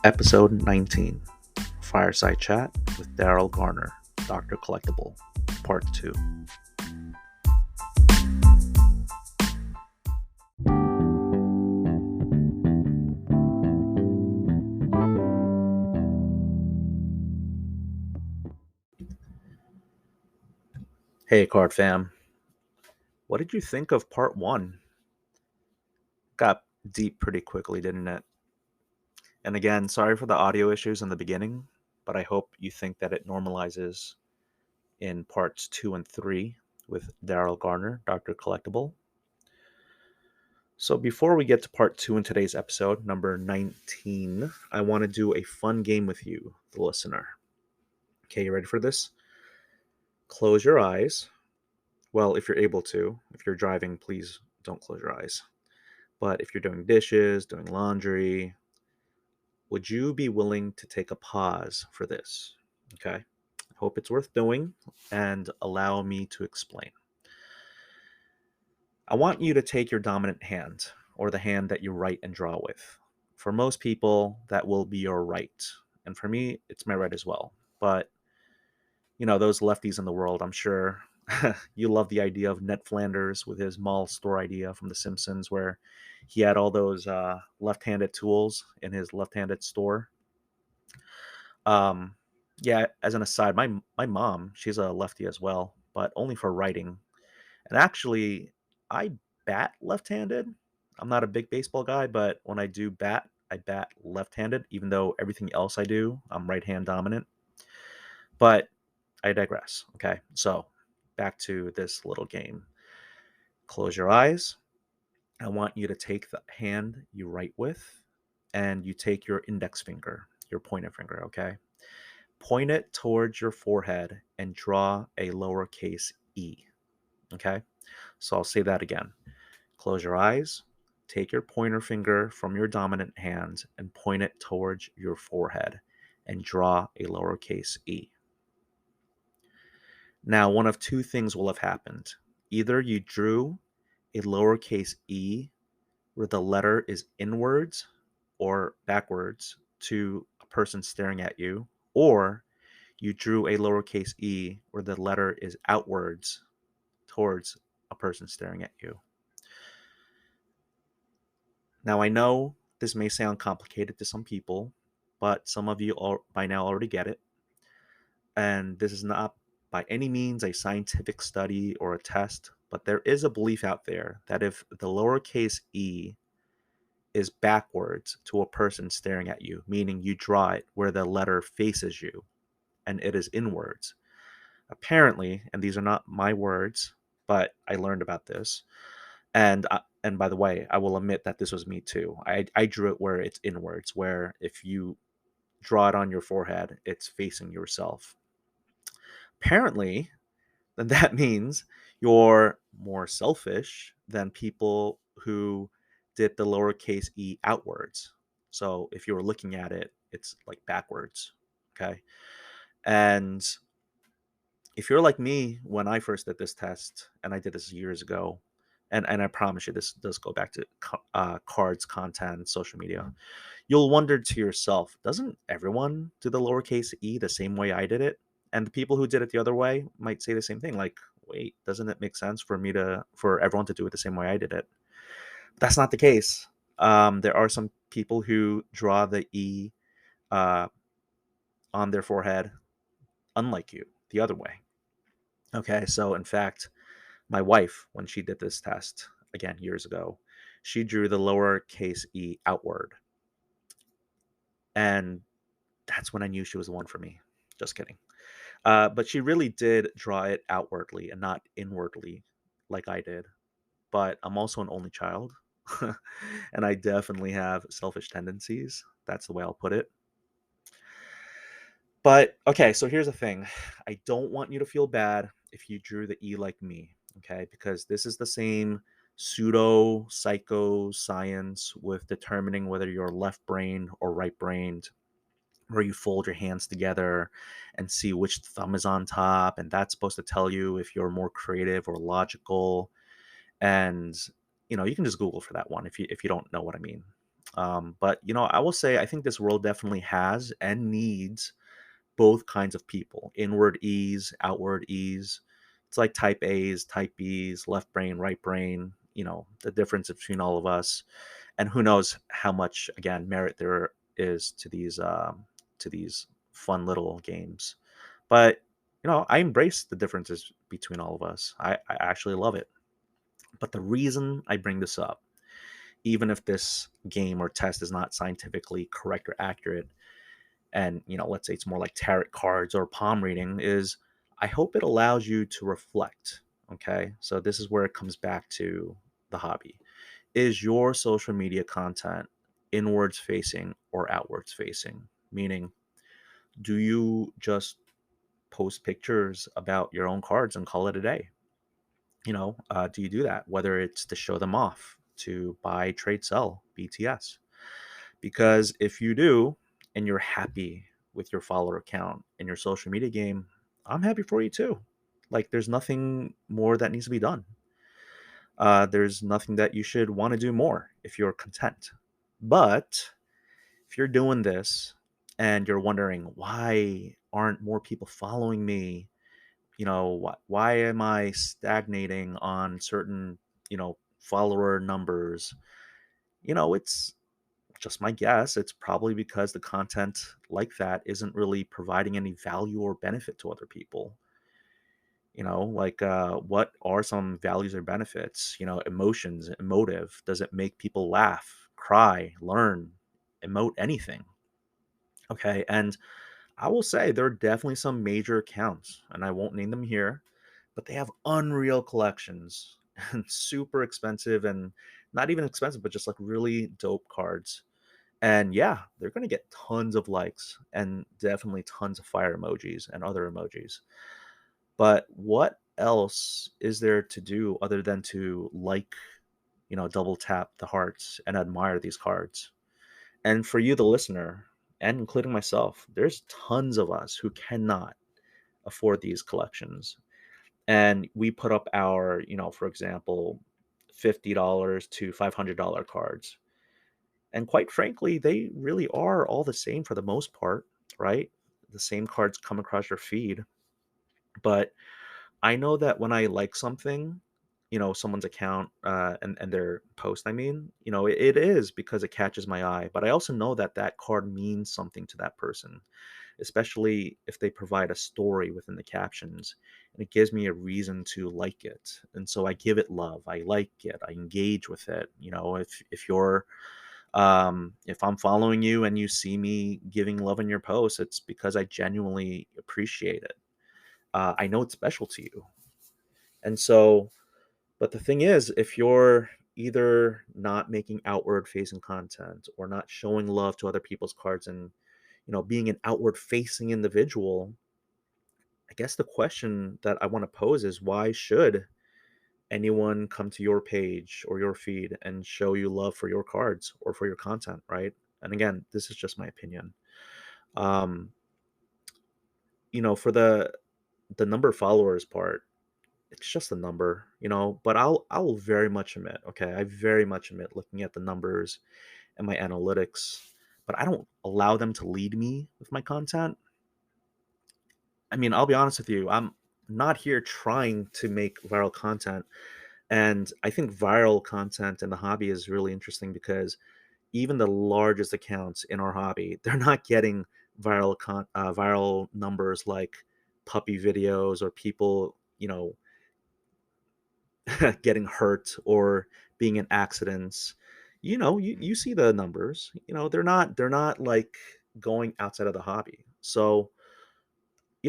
Episode 19, Fireside Chat with Darryl Garner, Dr. Collectible, Part 2. Hey, Card Fam. What did you think of Part 1? Got deep pretty quickly, didn't it? And again, sorry for the audio issues in the beginning, but I hope you think that it normalizes in Parts 2 and 3 with Darryl Garner, Dr. Collectible. So before we get to Part 2 in today's episode, number 19, I want to do a fun game with you, the listener. Okay, you ready for this? Close your eyes. Well, if you're able to. If you're driving, please don't close your eyes. But if you're doing dishes, doing laundry, would you be willing to take a pause for this? Okay. I hope it's worth doing and allow me to explain. I want you to take your dominant hand or the hand that you write and draw with. For most people, that will be your right. And for me, it's my right as well. But, those lefties in the world, I'm sure you love the idea of Ned Flanders with his mall store idea from The Simpsons, where he had all those left-handed tools in his left-handed store. Um, yeah, as an aside, my mom, she's a lefty as well, but only for writing. And actually, I bat left-handed. I'm not a big baseball guy, but when I do bat, I bat left-handed, even though everything else I do, I'm right-hand dominant. But I digress. Okay, so back to this little game. Close your eyes. I want you to take the hand you write with and you take your index finger, your pointer finger, okay? Point it towards your forehead and draw a lowercase e, okay? So I'll say that again. Close your eyes, take your pointer finger from your dominant hand and point it towards your forehead and draw a lowercase e. Now, one of two things will have happened. Either you drew a lowercase e where the letter is inwards or backwards to a person staring at you, or you drew a lowercase e where the letter is outwards towards a person staring at you. Now, I know this may sound complicated to some people, but some of you all by now already get it. And this is not by any means a scientific study or a test, but there is a belief out there that if the lowercase e is backwards to a person staring at you, meaning you draw it where the letter faces you and it is inwards. Apparently, and these are not my words, but I learned about this. And by the way, I will admit that this was me too. I drew it where it's inwards, where if you draw it on your forehead, it's facing yourself. Apparently, then that means you're more selfish than people who did the lowercase e outwards. So if you were looking at it, it's like backwards. Okay. And if you're like me, when I first did this test, and I did this years ago, and I promise you this does go back to cards, content, social media, you'll wonder to yourself, doesn't everyone do the lowercase e the same way I did it? And the people who did it the other way might say the same thing, like, wait, doesn't it make sense for everyone to do it the same way I did it? That's not the case. There are some people who draw the e uh, on their forehead, unlike you, the other way. Okay, so in fact, my wife, when she did this test again years ago, she drew the lowercase e outward, and that's when I knew she was the one for me. Just kidding. But she really did draw it outwardly and not inwardly like I did. But I'm also an only child, and I definitely have selfish tendencies. That's the way I'll put it. But okay, so here's the thing. I don't want you to feel bad if you drew the E like me, okay? Because this is the same pseudo psycho science with determining whether you're left brained or right brained, where you fold your hands together and see which thumb is on top, and that's supposed to tell you if you're more creative or logical. And you can just Google for that one if you don't know what I mean. But I will say I think this world definitely has and needs both kinds of people: inward ease, outward ease. It's like type A's, type B's, left brain, right brain. The difference between all of us, and who knows how much again merit there is to these fun little games. But I embrace the differences between all of us. I actually love it. But the reason I bring this up, even if this game or test is not scientifically correct or accurate, and let's say it's more like tarot cards or palm reading, is I hope it allows you to reflect. Okay, so this is where it comes back to the hobby. Is your social media content inwards facing or outwards facing? Meaning, do you just post pictures about your own cards and call it a day? Do you do that? Whether it's to show them off, to buy, trade, sell, BTS. Because if you do, and you're happy with your follower count in your social media game, I'm happy for you too. Like, there's nothing more that needs to be done. There's nothing that you should want to do more if you're content. But if you're doing this and you're wondering, why aren't more people following me? Why am I stagnating on certain, follower numbers? It's just my guess. It's probably because the content like that isn't really providing any value or benefit to other people. Like, what are some values or benefits? Emotions, emotive. Does it make people laugh, cry, learn, emote, anything? Okay. And I will say there are definitely some major accounts, and I won't name them here, but they have unreal collections and super expensive, and not even expensive, but just like really dope cards. And yeah, they're going to get tons of likes and definitely tons of fire emojis and other emojis. But what else is there to do other than to like, double tap the hearts and admire these cards? And for you, the listener, and including myself, there's tons of us who cannot afford these collections. And we put up our, for example, $50 to $500 cards. And quite frankly, they really are all the same for the most part, right? The same cards come across your feed. But I know that when I like something, someone's account, and their post, I mean, it is because it catches my eye. But I also know that that card means something to that person, especially if they provide a story within the captions, and it gives me a reason to like it. And so I give it love. I like it. I engage with it. If I'm following you and you see me giving love in your posts, it's because I genuinely appreciate it. I know it's special to you. And so, but the thing is, if you're either not making outward facing content or not showing love to other people's cards and, being an outward facing individual, I guess the question that I want to pose is, why should anyone come to your page or your feed and show you love for your cards or for your content, right? And again, this is just my opinion. Um, for the number of followers part, it's just a number, but I'll very much admit, okay, I very much admit looking at the numbers and my analytics, but I don't allow them to lead me with my content. I mean, I'll be honest with you, I'm not here trying to make viral content. And I think viral content in the hobby is really interesting because even the largest accounts in our hobby, they're not getting viral numbers like puppy videos or people, getting hurt or being in accidents. You see the numbers. They're not like going outside of the hobby. So,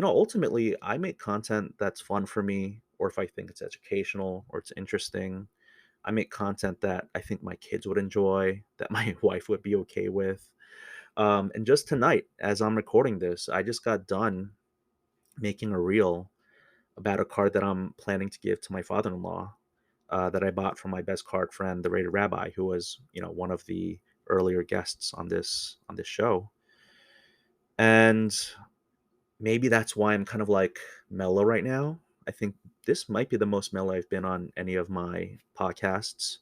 ultimately, I make content that's fun for me, or if I think it's educational or it's interesting. I make content that I think my kids would enjoy, that my wife would be okay with. And just tonight, as I'm recording this, I just got done making a reel about a card that I'm planning to give to my father-in-law, that I bought from my best card friend, the Rated Rabbi, who was, one of the earlier guests on this show. And maybe that's why I'm kind of like mellow right now. I think this might be the most mellow I've been on any of my podcasts,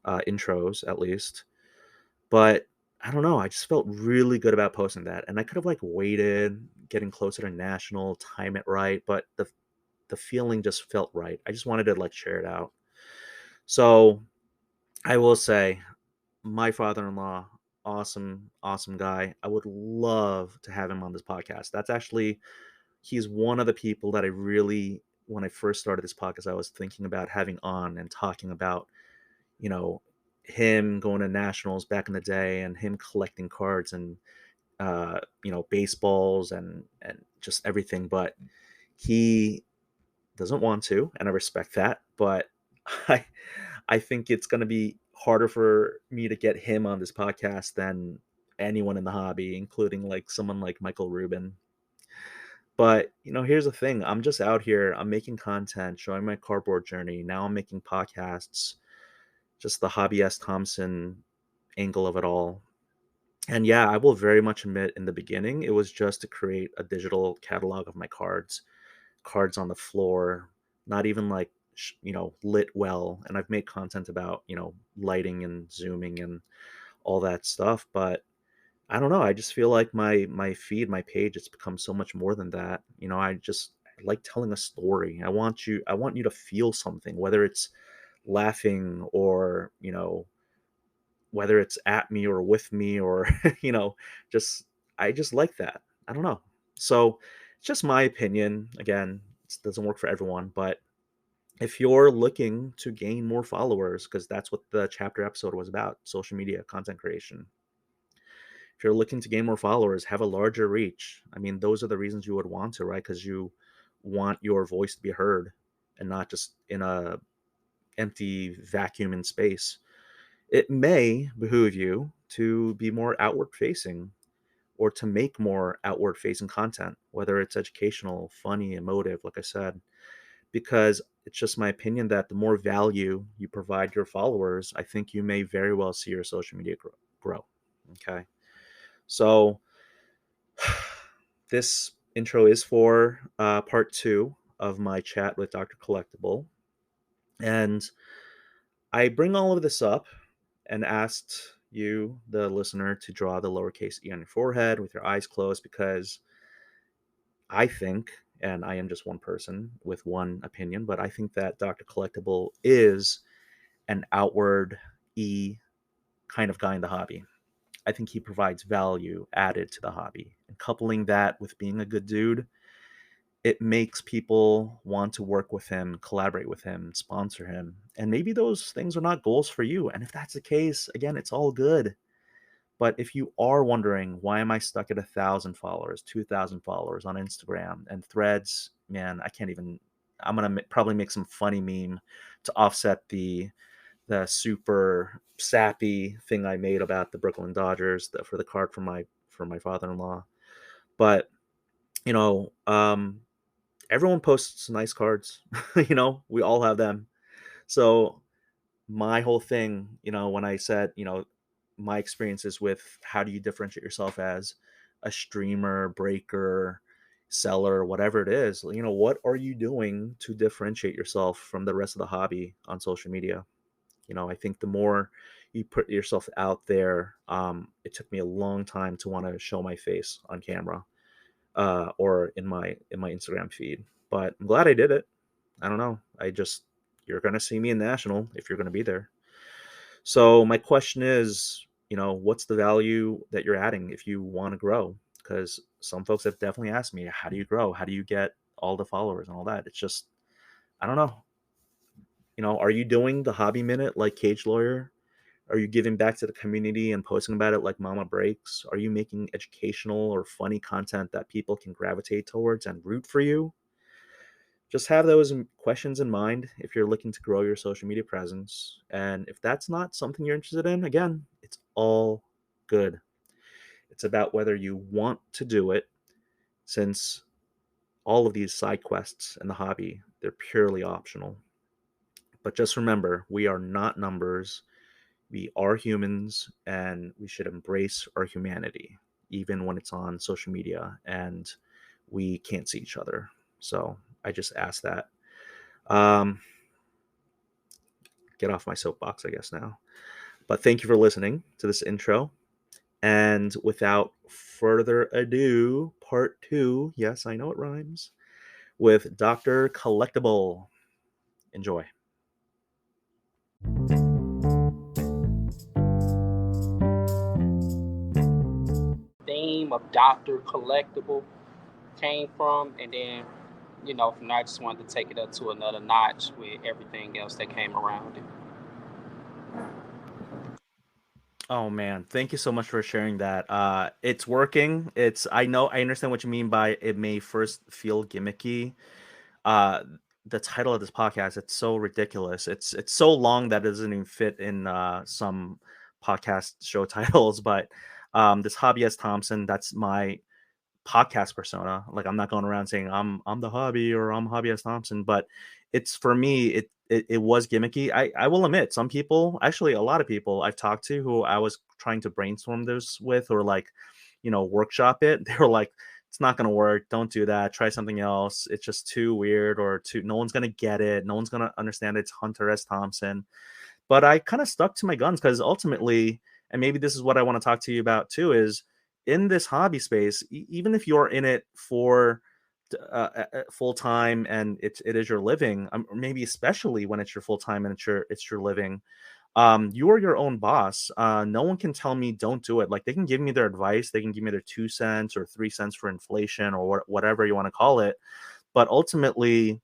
intros at least. But I don't know, I just felt really good about posting that, and I could have, like, waited, getting closer to national, time it right, but the feeling just felt right. I just wanted to, like, share it out. So, I will say, my father-in-law, awesome, awesome guy. I would love to have him on this podcast. That's actually he's one of the people that I really when I first started this podcast, I was thinking about having on and talking about, you know, him going to nationals back in the day and him collecting cards and baseballs and just everything. But he doesn't want to, and I respect that. But I I think it's gonna be harder for me to get him on this podcast than anyone in the hobby, including like someone like Michael Rubin. But here's the thing: I'm just out here. I'm making content, showing my cardboard journey. Now I'm making podcasts. Just the hobby S. Thompson angle of it all. And yeah, I will very much admit in the beginning, it was just to create a digital catalog of my cards, cards on the floor, not even like, lit well. And I've made content about, lighting and zooming and all that stuff. But I don't know. I just feel like my feed, my page, it's become so much more than that. I like telling a story. I want you to feel something, whether it's laughing or, whether it's at me or with me or you know just I just like that. I don't know. So it's just my opinion. Again, it doesn't work for everyone, but if you're looking to gain more followers, because that's what the chapter episode was about, social media content creation. If you're looking to gain more followers, have a larger reach, I mean, those are the reasons you would want to, right? Because you want your voice to be heard and not just in a empty vacuum in space. It may behoove you to be more outward facing or to make more outward facing content, whether it's educational, funny, emotive, like I said, because it's just my opinion that the more value you provide your followers, I think you may very well see your social media grow. Okay. So this intro is for part two of my chat with Dr. Collectible. And I bring all of this up and asked you, the listener, to draw the lowercase e on your forehead with your eyes closed because I think, and I am just one person with one opinion, but I think that Dr. Collectible is an outward E kind of guy in the hobby. I think he provides value added to the hobby. And coupling that with being a good dude, it makes people want to work with him, collaborate with him, sponsor him. And maybe those things are not goals for you. And if that's the case, again, it's all good. But if you are wondering, why am I stuck at 1,000 followers, 2,000 followers on Instagram and Threads? Man, I can't even. I'm gonna probably make some funny meme to offset the super sappy thing I made about the Brooklyn Dodgers for the card for my father-in-law. But you know, um, everyone posts nice cards. We all have them. So my whole thing, when I said, my experiences with how do you differentiate yourself as a streamer, breaker, seller, whatever it is, what are you doing to differentiate yourself from the rest of the hobby on social media? I think the more you put yourself out there, it took me a long time to want to show my face on camera or in my Instagram feed, but I'm glad I did it. I don't know. You're gonna see me in national if you're gonna be there. So my question is, what's the value that you're adding if you want to grow? Because some folks have definitely asked me, how do you grow? How do you get all the followers and all that? It's just, I don't know. Are you doing the hobby minute like Cage Lawyer? Are you giving back to the community and posting about it like Mama Breaks? Are you making educational or funny content that people can gravitate towards and root for you? Just have those questions in mind if you're looking to grow your social media presence. And if that's not something you're interested in, again, it's all good. It's about whether you want to do it, since all of these side quests in the hobby, they're purely optional. But just remember, we are not numbers. We are humans, and we should embrace our humanity, even when it's on social media and we can't see each other. So I just ask that. Um, get off my soapbox, I guess, now. But thank you for listening to this intro. And without further ado, part two. Yes, I know it rhymes. With Dr. Collectible. Enjoy. Theme of Dr. Collectible came from, and then from there I just wanted to take it up to another notch with everything else that came around it. Oh man, thank you so much for sharing that. It's working. I understand what you mean by it may first feel gimmicky. Uh the title of this podcast, it's so ridiculous. It's so long that it doesn't even fit in some podcast show titles, but this Hobby S. Thompson, that's my podcast persona. Like I'm not going around saying I'm the hobby or I'm Hobby S. Thompson, but it's for me it was gimmicky. I will admit some people, actually a lot of people I've talked to who I was trying to brainstorm this with or like, workshop it, they were like, it's not gonna work, don't do that, try something else. It's just too weird or too no one's gonna get it, no one's gonna understand it's Hunter S. Thompson. But I kind of stuck to my guns because ultimately, and maybe this is what I want to talk to you about too, is in this hobby space, even if you're in it for full time and it is your living, or maybe especially when it's your full time and it's your living, you are your own boss. No one can tell me don't do it. Like they can give me their advice, they can give me their 2 cents or 3 cents for inflation or whatever you want to call it, but ultimately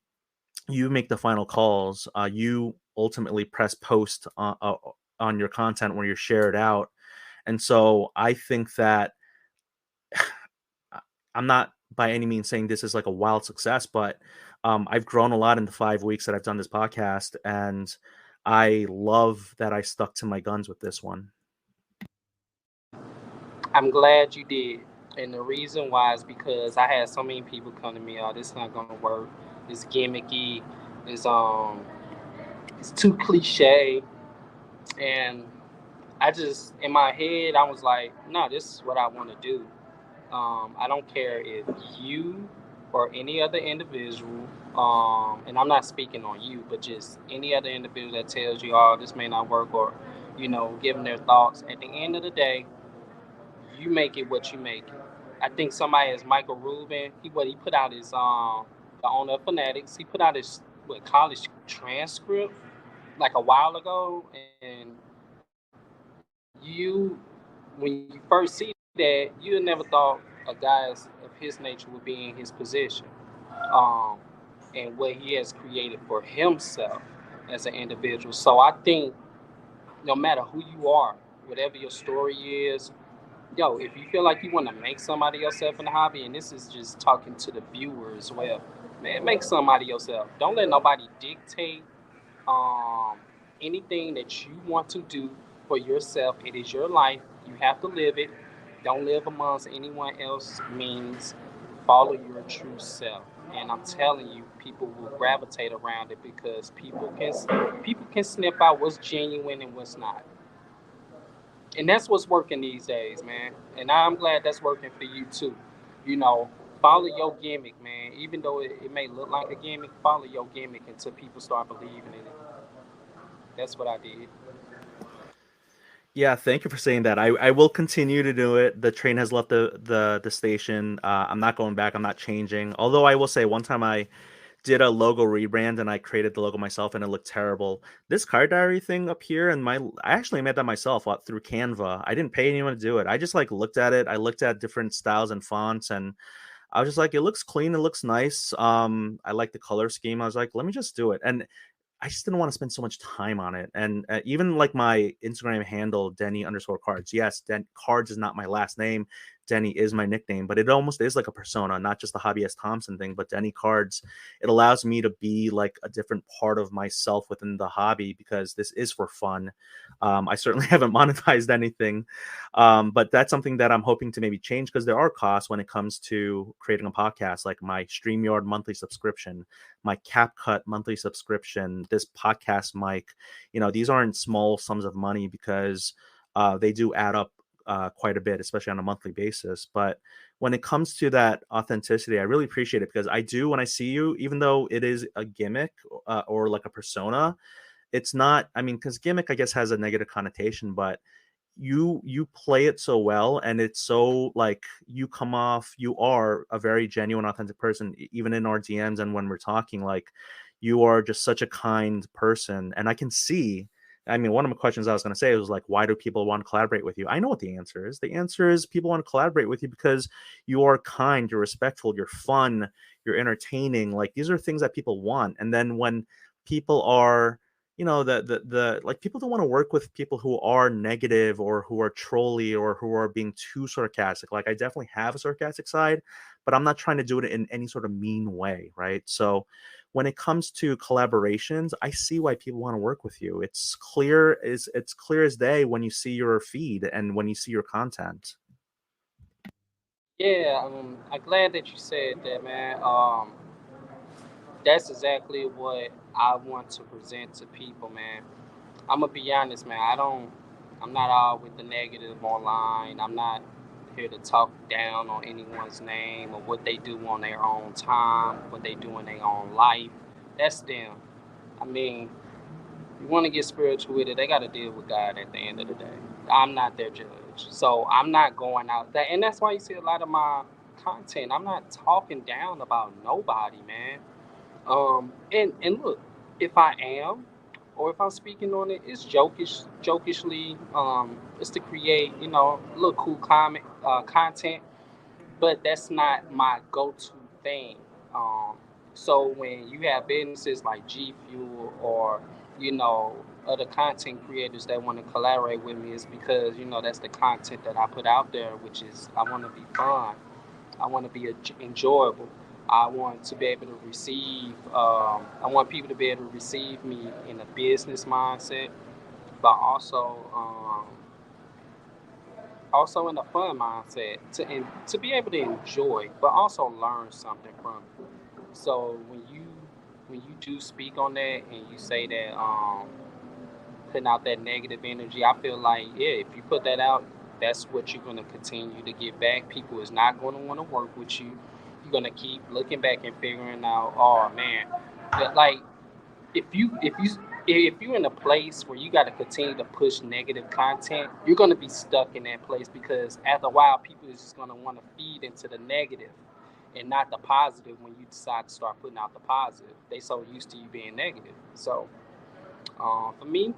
you make the final calls. You ultimately press post on your content where you share it out. And so I think that I'm not by any means saying this is like a wild success, but I've grown a lot in the 5 weeks that I've done this podcast. And I love that I stuck to my guns with this one. I'm glad you did. And the reason why is because I had so many people come to me, oh, this is not gonna work. It's gimmicky. It's it's too cliche. And I just in my head I was like, no, this is what I want to do. I don't care if you or any other individual, and I'm not speaking on you, but just any other individual that tells you, oh, this may not work, or giving their thoughts. At the end of the day, you make it what you make it. I think somebody as Michael Rubin, he put out his the owner of Fanatics, he put out his college transcript like a while ago, and you when you first see that, you never thought a guy of his nature would be in his position, um, and what he has created for himself as an individual. So I think no matter who you are, whatever your story is, if you feel like you want to make somebody yourself in the hobby, and this is just talking to the viewer as well, man, make somebody yourself. Don't let nobody dictate um, anything that you want to do for yourself. It is your life. You have to live it. Don't live amongst anyone else. Means follow your true self. And I'm telling you, people will gravitate around it because people can sniff out what's genuine and what's not. And that's what's working these days, man. And I'm glad that's working for you too. You know, follow your gimmick, man. Even though it may look like a gimmick, follow your gimmick until people start believing in it. That's what I did. Yeah, thank you for saying that. I will continue to do it. The train has left the station. I'm not going back. I'm not changing. Although I will say, one time I did a logo rebrand and I created the logo myself and it looked terrible. This card diary thing up here and I actually made that myself through Canva. I didn't pay anyone to do it. I just like looked at it. I looked at different styles and fonts and I was just like, it looks clean. It looks nice. I like the color scheme. I was like, let me just do it. And I just didn't want to spend so much time on it. And even like my Instagram handle, Denny_cards. Yes, Cards is not my last name. Denny is my nickname, but it almost is like a persona, not just the Hobby S. Thompson thing, but Denny Cards. It allows me to be like a different part of myself within the hobby because this is for fun. I certainly haven't monetized anything, but that's something that I'm hoping to maybe change because there are costs when it comes to creating a podcast, like my StreamYard monthly subscription, my CapCut monthly subscription, this podcast mic. These aren't small sums of money because they do add up quite a bit, especially on a monthly basis. But when it comes to that authenticity, I really appreciate it because I do, when I see you, even though it is a gimmick or like a persona, it's not, I mean, because gimmick, I guess, has a negative connotation, but you play it so well, and it's so like you come off, you are a very genuine, authentic person, even in our DMs and when we're talking, like you are just such a kind person. And I can see, I mean, one of the questions I was going to say was like, why do people want to collaborate with you? I know what the answer is. The answer is people want to collaborate with you because you are kind, you're respectful, you're fun, you're entertaining. Like these are things that people want. And then when people are, the like, people don't want to work with people who are negative or who are trolly or who are being too sarcastic. Like I definitely have a sarcastic side, but I'm not trying to do it in any sort of mean way, right? So when it comes to collaborations, I see why people want to work with you. It's clear as day when you see your feed and when you see your content. Yeah, I'm glad that you said that, man. That's exactly what I want to present to people, man. I'm gonna be honest, man. I'm not all with the negative online. I'm not here to talk down on anyone's name or what they do on their own time, what they do in their own life. That's them. I mean, you want to get spiritual with it, they got to deal with God at the end of the day. I'm not their judge. So I'm not going out there. And that's why you see a lot of my content. I'm not talking down about nobody, man. And look, if I am, or if I'm speaking on it, it's jokishly. It's to create, a little cool content, but that's not my go-to thing. Um, so when you have businesses like G Fuel or you know other content creators that want to collaborate with me, is because that's the content that I put out there, which is I want to be fun. I want to be enjoyable. I want to be able to receive. I want people to be able to receive me in a business mindset, but also in a fun mindset to be able to enjoy, but also learn something from it. So when you do speak on that and you say that putting out that negative energy, I feel like yeah, if you put that out, that's what you're gonna continue to get back. People is not gonna want to work with you. You're gonna keep looking back and figuring out, oh man, like if you're in a place where you got to continue to push negative content, you're going to be stuck in that place because after a while, people is just going to want to feed into the negative and not the positive. When you decide to start putting out the positive, they so used to you being negative. So for me,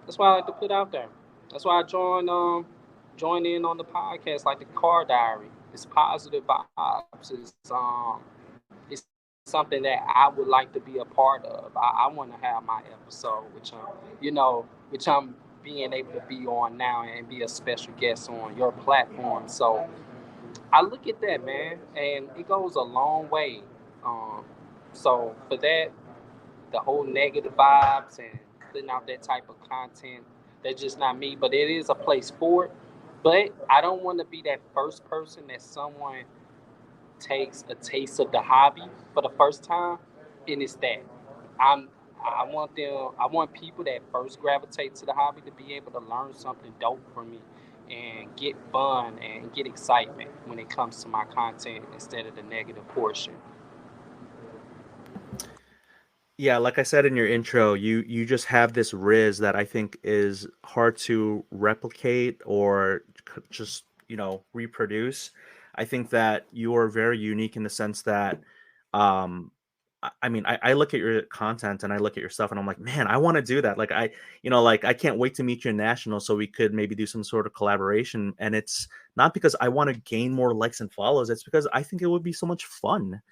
that's why I like to put out there. That's why I join in on the podcast like the Car Diary. It's positive vibes. It's something that I would like to be a part of. I want to have my episode, which I'm being able to be on now and be a special guest on your platform. So I look at that, man, and it goes a long way. Um, so for that, the whole negative vibes and putting out that type of content, that's just not me. But it is a place for it. But I don't want to be that first person that someone takes a taste of the hobby for the first time, and it's that I'm I want people that first gravitate to the hobby to be able to learn something dope from me and get fun and get excitement when it comes to my content instead of the negative portion. Yeah, like I said in your intro, you just have this riz that I think is hard to replicate or just, reproduce. I think that you are very unique in the sense that, I mean, I look at your content and I look at your stuff and I'm like, man, I want to do that. Like like I can't wait to meet you in national so we could maybe do some sort of collaboration. And it's not because I want to gain more likes and follows. It's because I think it would be so much fun.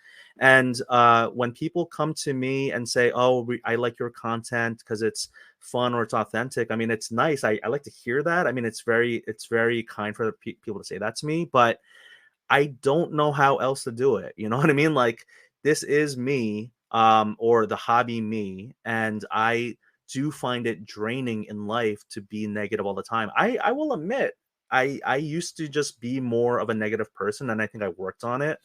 And when people come to me and say, "Oh, I like your content because it's fun or it's authentic," I mean, it's nice. I like to hear that. I mean, it's very kind for people to say that to me. But I don't know how else to do it. You know what I mean? Like this is me, or the hobby me, and I do find it draining in life to be negative all the time. I will admit, I used to just be more of a negative person, and I think I worked on it.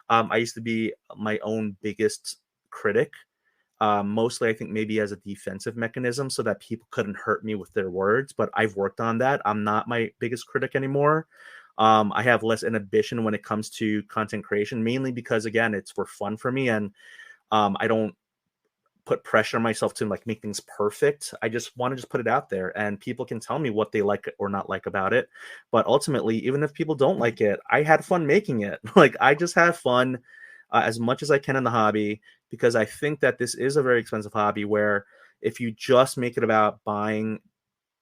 I used to be my own biggest critic. Mostly, I think maybe as a defensive mechanism so that people couldn't hurt me with their words. But I've worked on that. I'm not my biggest critic anymore. I have less inhibition when it comes to content creation, mainly because, again, it's for fun for me. And I don't put pressure on myself to like make things perfect. I just want to just put it out there, and people can tell me what they like or not like about it. But ultimately, even if people don't like it, I had fun making it. Like I just have fun as much as I can in the hobby, because I think that this is a very expensive hobby where if you just make it about buying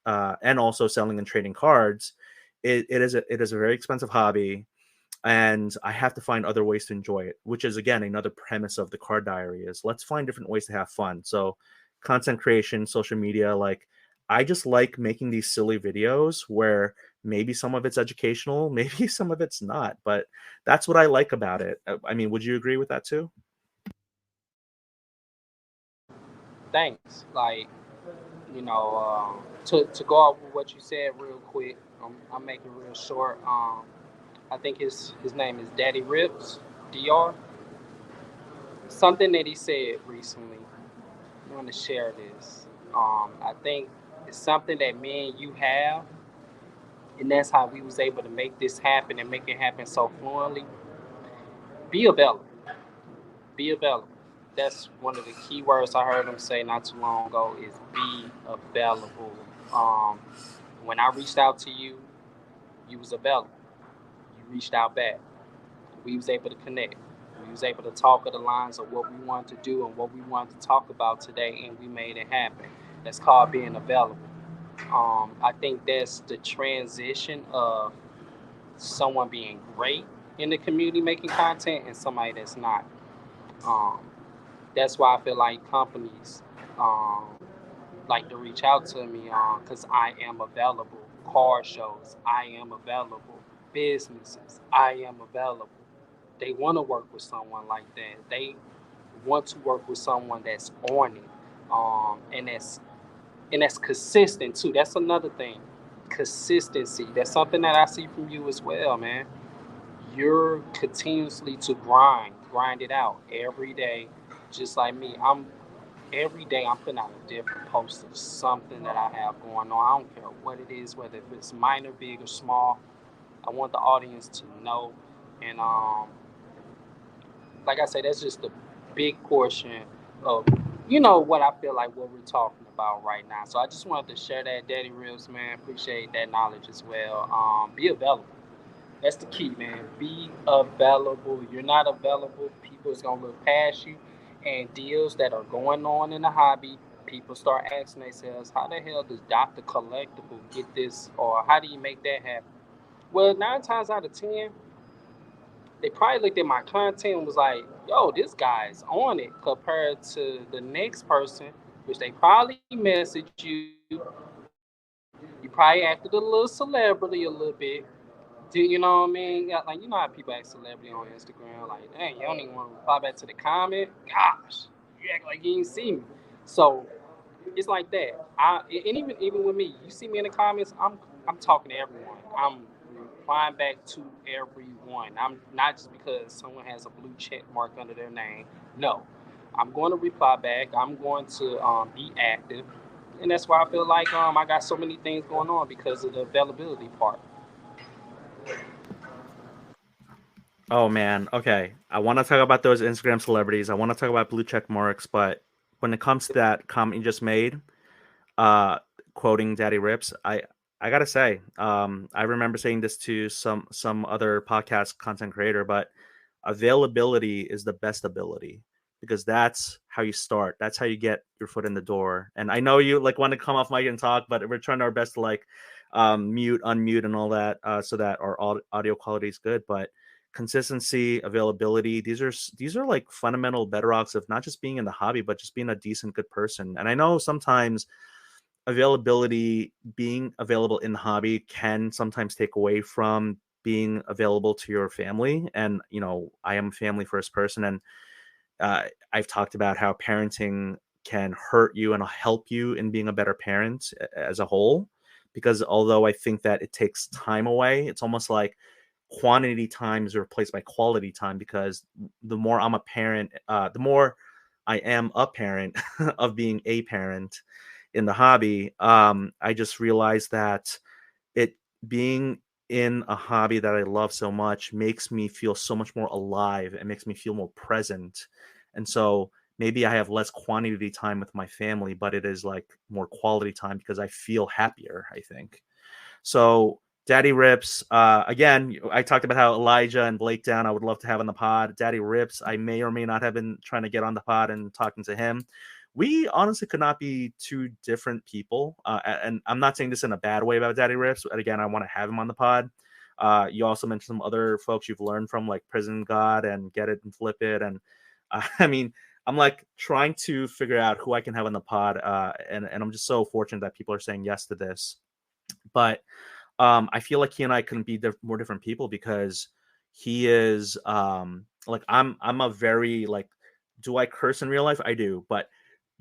and also selling and trading cards, it is a very expensive hobby, and I have to find other ways to enjoy it, which is again another premise of the card diary is let's find different ways to have fun. So content creation, social media, like I just like making these silly videos where maybe some of it's educational, maybe some of it's not, but that's what I like about it. I mean, would you agree with that too? Thanks. Like, to go off with what you said real quick, I'll make it real short. I think his name is Daddy Rips, Dr. Something that he said recently. I want to share this. I think it's something that me and you have, and that's how we was able to make this happen and make it happen so fluently. Be available. Be available. That's one of the key words I heard him say not too long ago is be available. Um, when I reached out to you, you was available. You reached out back. We was able to connect. We was able to talk of the lines of what we wanted to do and what we wanted to talk about today, and we made it happen. That's called being available. I think that's the transition of someone being great in the community making content and somebody that's not. Um, that's why I feel like companies um, like to reach out to me because I am available. Car shows, I am available. Businesses, I am available. They want to work with someone like that. They want to work with someone that's on it, and that's consistent too. That's another thing. Consistency. That's something that I see from you as well, man. You're continuously to grind it out every day, just like me. I'm every day I'm putting out a different post of something that I have going on. I don't care what it is, whether it's minor, big, or small. I want the audience to know, and like I said, that's just a big portion of what I feel like what we're talking about right now. So I just wanted to share that, Daddy Ribs, man. Appreciate that knowledge as well. Be available. That's the key, man. Be available. You're not available, people is gonna look past you. And deals that are going on in the hobby, people start asking themselves, how the hell does Dr. Collectible get this, or how do you make that happen? Well, 9 times out of 10, they probably looked at my content and was like, yo, this guy's on it compared to the next person, which they probably messaged you. You probably acted a little celebrity a little bit. Do you know what I mean? Yeah, like, you know how people act celebrity on Instagram? Like, dang, you don't even want to reply back to the comment? Gosh, you act like you didn't see me. So it's like that. And even with me, you see me in the comments, I'm talking to everyone. I'm replying back to everyone. I'm not just because someone has a blue check mark under their name. No, I'm going to reply back. I'm going to be active, and that's why I feel like I got so many things going on because of the availability part. Oh man, okay. I want to talk about those Instagram celebrities. I want to talk about blue check marks, but when it comes to that comment you just made, uh quoting Daddy Rips, I gotta say, I remember saying this to some other podcast content creator, but availability is the best ability, because that's how you start, that's how you get your foot in the door. And I know you like want to come off mic and talk, but we're trying our best to like mute, unmute, and all that, so that our audio quality is good. But consistency, availability, these are like fundamental bedrocks of not just being in the hobby, but just being a decent good person. And I know sometimes availability, being available in the hobby, can sometimes take away from being available to your family. And I am a family first person, and I've talked about how parenting can hurt you and help you in being a better parent as a whole, because although I think that it takes time away, it's almost like quantity time is replaced by quality time, because the more I'm a parent, the more I am a parent of being a parent in the hobby. I just realized that it being in a hobby that I love so much makes me feel so much more alive and makes me feel more present. And so maybe I have less quantity time with my family, but it is like more quality time because I feel happier, I think. So Daddy Rips, again, I talked about how Elijah and Blake Down I would love to have on the pod. Daddy Rips, I may or may not have been trying to get on the pod and talking to him. We honestly could not be two different people. And I'm not saying this in a bad way about Daddy Rips. And again, I want to have him on the pod. You also mentioned some other folks you've learned from, like Prison God and Get It and Flip It. And I mean, I'm like trying to figure out who I can have on the pod. And I'm just so fortunate that people are saying yes to this. But I feel like he and I couldn't be more different people because he is like I'm a very like, do I curse in real life? I do, but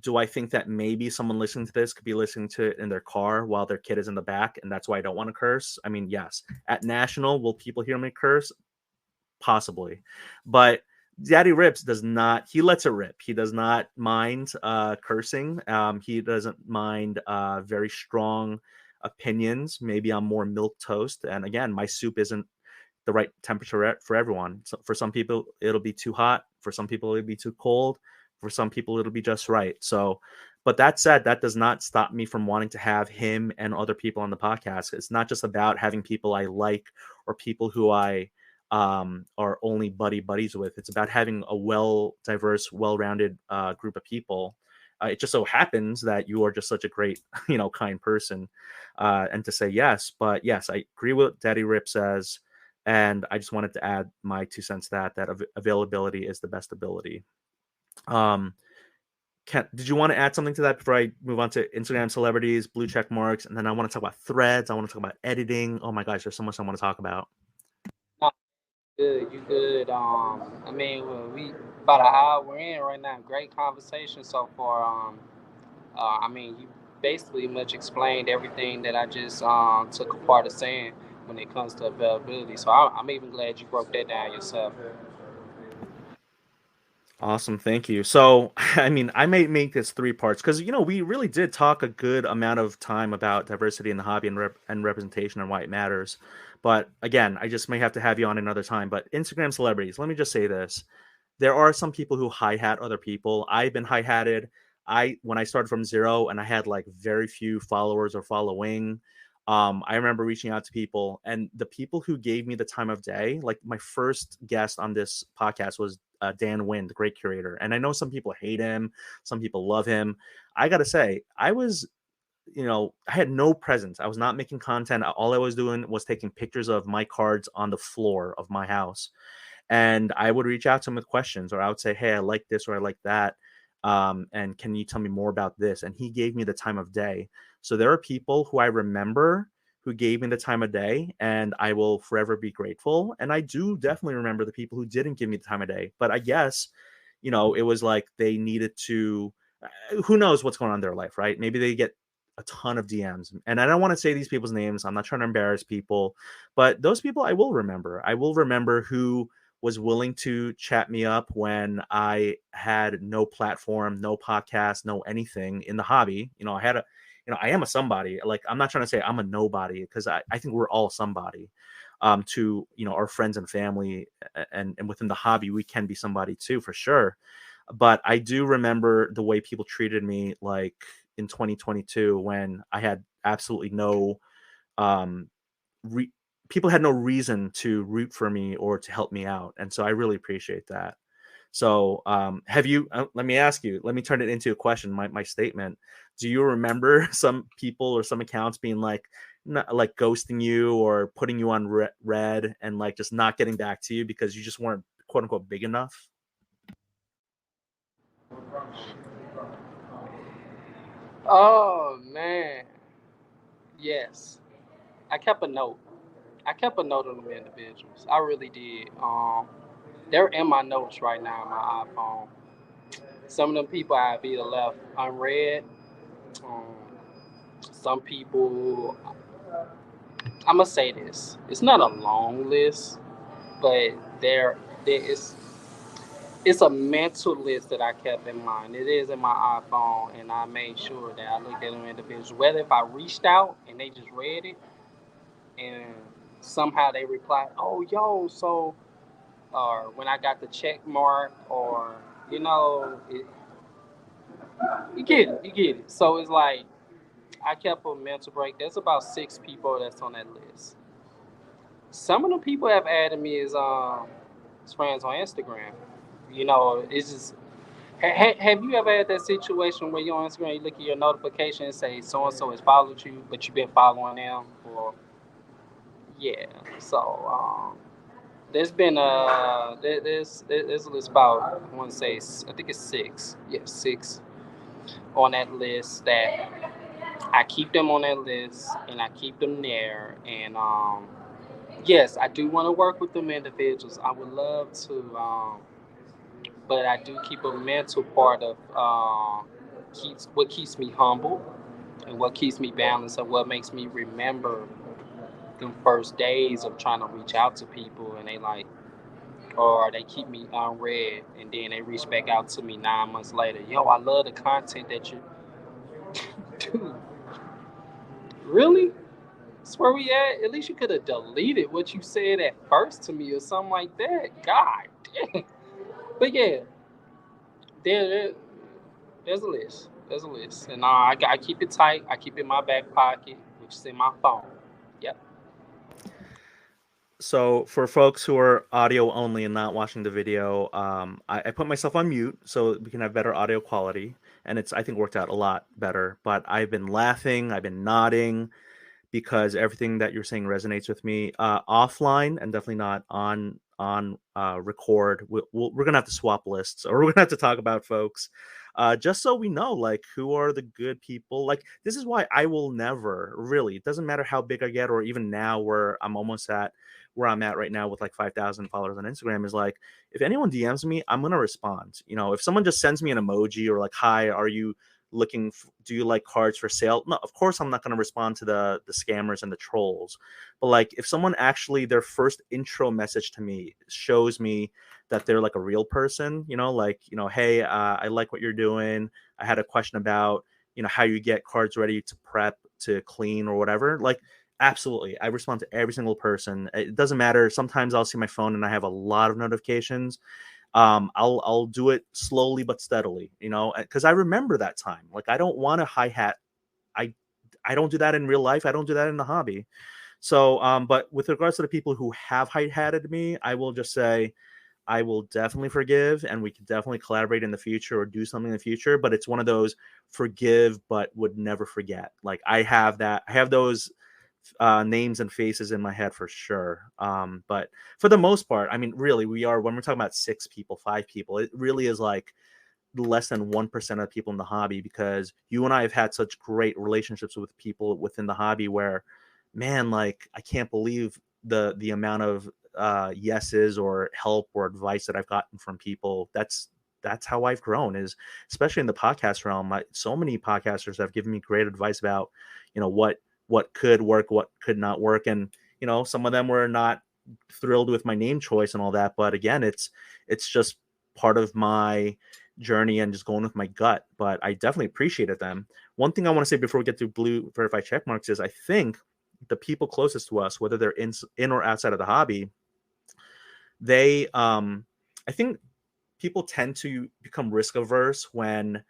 do I think that maybe someone listening to this could be listening to it in their car while their kid is in the back, and that's why I don't want to curse? I mean, yes. At National, will people hear me curse? Possibly, but Daddy Rips does not. He lets it rip. He does not mind cursing. He doesn't mind very strong opinions. Maybe I'm more milk toast, and again, my soup isn't the right temperature for everyone. So for some people, it'll be too hot. For some people, it'll be too cold. For some people, it'll be just right. So, but that said, that does not stop me from wanting to have him and other people on the podcast. It's not just about having people I like or people who I are only buddies with. It's about having a diverse, well-rounded group of people. It just so happens that you are just such a great, kind person, and to say yes. But yes, I agree with Daddy Rip says, and I just wanted to add my 2 cents that availability is the best ability. Um, did you want to add something to that before I move on to Instagram celebrities, blue check marks, and then I want to talk about threads. I want to talk about editing. Oh my gosh, there's so much I want to talk about. Good, you good. I mean, we about an hour in right now. Great conversation so far. I mean, you basically much explained everything that I just took a part of saying when it comes to availability. So I'm even glad you broke that down yourself. Awesome, thank you. So, I mean, I may make this three parts because we really did talk a good amount of time about diversity in the hobby and representation and why it matters. But again, I just may have to have you on another time. But Instagram celebrities, let me just say this: there are some people who hi hat other people. I've been hi hatted. When I started from zero and I had like very few followers or following. I remember reaching out to people, and the people who gave me the time of day, like my first guest on this podcast was Dan Wynn, the great curator. And I know some people hate him, some people love him. I gotta say, I had no presence. I was not making content. All I was doing was taking pictures of my cards on the floor of my house, and I would reach out to him with questions, or I would say, "Hey, I like this or I like that, and can you tell me more about this?" And he gave me the time of day. So there are people who I remember who gave me the time of day, and I will forever be grateful. And I do definitely remember the people who didn't give me the time of day. But I guess, it was like they needed to. Who knows what's going on in their life, right? Maybe they get a ton of DMs, and I don't want to say these people's names. I'm not trying to embarrass people, but those people I will remember. I will remember who was willing to chat me up when I had no platform, no podcast, no anything in the hobby. I am a somebody. Like, I'm not trying to say I'm a nobody because I think we're all somebody. To our friends and family, and within the hobby, we can be somebody too, for sure. But I do remember the way people treated me, like in 2022, when I had absolutely no um, re- people had no reason to root for me or to help me out, and so I really appreciate that. So, have you? Let me ask you. Let me turn it into a question. My statement. Do you remember some people or some accounts being like, like ghosting you or putting you on red and like just not getting back to you because you just weren't quote unquote big enough? Oh man, yes. I kept a note. I kept a note on them individuals. I really did. They're in my notes right now on my iPhone. Some of them people I've either left unread. Um, some people, I'm gonna say this. It's not a long list, but there is. It's a mental list that I kept in mind. It is in my iPhone, and I made sure that I looked at them individuals. Whether if I reached out and they just read it, and somehow they replied, "Oh, yo, so," or when I got the check mark, or you know, it, You get it. You get it. So it's like I kept a mental break. There's about 6 people that's on that list. Some of the people have added me as friends on Instagram. It's just. Have you ever had that situation where you're on Instagram, you look at your notification and say so and so has followed you, but you've been following them for yeah. So there's been there's a list about I want to say I think it's 6. Yeah, 6 on that list that I keep them on that list and I keep them there. And yes, I do want to work with them individuals. I would love to, but I do keep a mental part of keeps what keeps me humble and what keeps me balanced and what makes me remember the first days of trying to reach out to people and they like or they keep me unread and then they reach back out to me 9 months later. Yo, I love the content that you do. Really? That's where we at. At least you could have deleted what you said at first to me or something like that. God damn. But yeah, there, there's a list. There's a list. And I keep it tight. I keep it in my back pocket, which is in my phone. Yep. So for folks who are audio only and not watching the video, I put myself on mute so we can have better audio quality, and it's I think worked out a lot better. But I've been laughing, I've been nodding, because everything that you're saying resonates with me. Offline and definitely not on record. We're gonna have to swap lists, or we're gonna have to talk about folks, just so we know like who are the good people. Like this is why I will never really. It doesn't matter how big I get, or even now where I'm almost at where I'm at right now with like 5,000 followers on Instagram is like if anyone DMs me, I'm gonna respond. If someone just sends me an emoji or like, "Hi, are you do you like cards for sale?" No, of course I'm not going to respond to the scammers and the trolls. But like if someone actually their first intro message to me shows me that they're like a real person, like, hey, I like what you're doing. I had a question about, how you get cards ready to prep, to clean, or whatever. Like absolutely, I respond to every single person. It doesn't matter. Sometimes I'll see my phone and I have a lot of notifications. I'll do it slowly but steadily, because I remember that time. Like I don't want to hi hat. I I don't do that in real life. I don't do that in the hobby. So, but with regards to the people who have hi hatted me, I will just say I will definitely forgive, and we can definitely collaborate in the future or do something in the future. But it's one of those forgive but would never forget. Like I have that. I have those names and faces in my head for sure. But for the most part, I mean, really, we are when we're talking about 6 people, 5 people, it really is like less than 1% of people in the hobby, because you and I have had such great relationships with people within the hobby where, man, like I can't believe the amount of yeses or help or advice that I've gotten from people. That's how I've grown, is especially in the podcast realm. So many podcasters have given me great advice about, what could work, what could not work. And, some of them were not thrilled with my name choice and all that. But again, it's just part of my journey and just going with my gut. But I definitely appreciated them. One thing I want to say before we get to blue verified check marks is I think the people closest to us, whether they're in or outside of the hobby, they I think people tend to become risk averse when,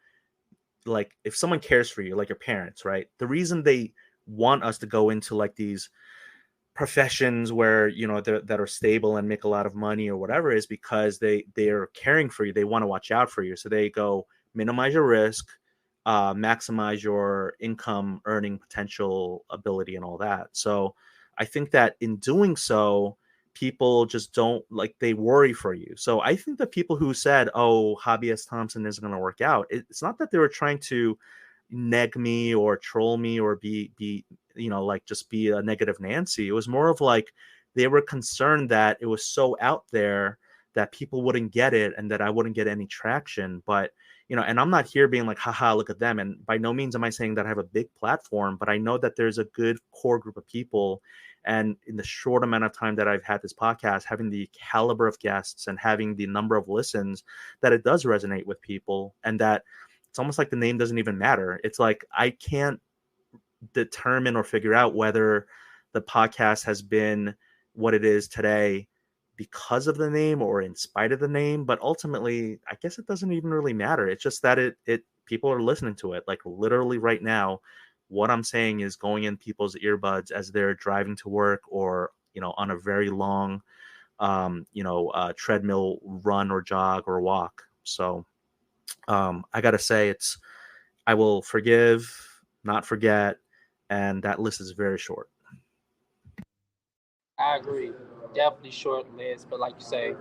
like, if someone cares for you, like your parents, right? The reason they want us to go into like these professions where, that are stable and make a lot of money or whatever is because they're caring for you. They want to watch out for you, so they go minimize your risk, maximize your income earning potential, ability, and all that. So I think that in doing so, people just don't, like, they worry for you. So I think the people who said, "Oh, hobbyist Thompson isn't going to work out," it's not that they were trying to neg me or troll me or be like just be a negative Nancy. It was more of like they were concerned that it was so out there that people wouldn't get it and that I wouldn't get any traction. But and I'm not here being like, haha, look at them. And by no means am I saying that I have a big platform, but I know that there's a good core group of people. And in the short amount of time that I've had this podcast, having the caliber of guests and having the number of listens, that it does resonate with people, and that it's almost like the name doesn't even matter. It's like I can't determine or figure out whether the podcast has been what it is today because of the name or in spite of the name. But ultimately, I guess it doesn't even really matter. It's just that it people are listening to it. Like literally right now, what I'm saying is going in people's earbuds as they're driving to work or, on a very long, treadmill run or jog or walk. So I got to say I will forgive, not forget. And that list is very short. I agree. Definitely short list, but like you say,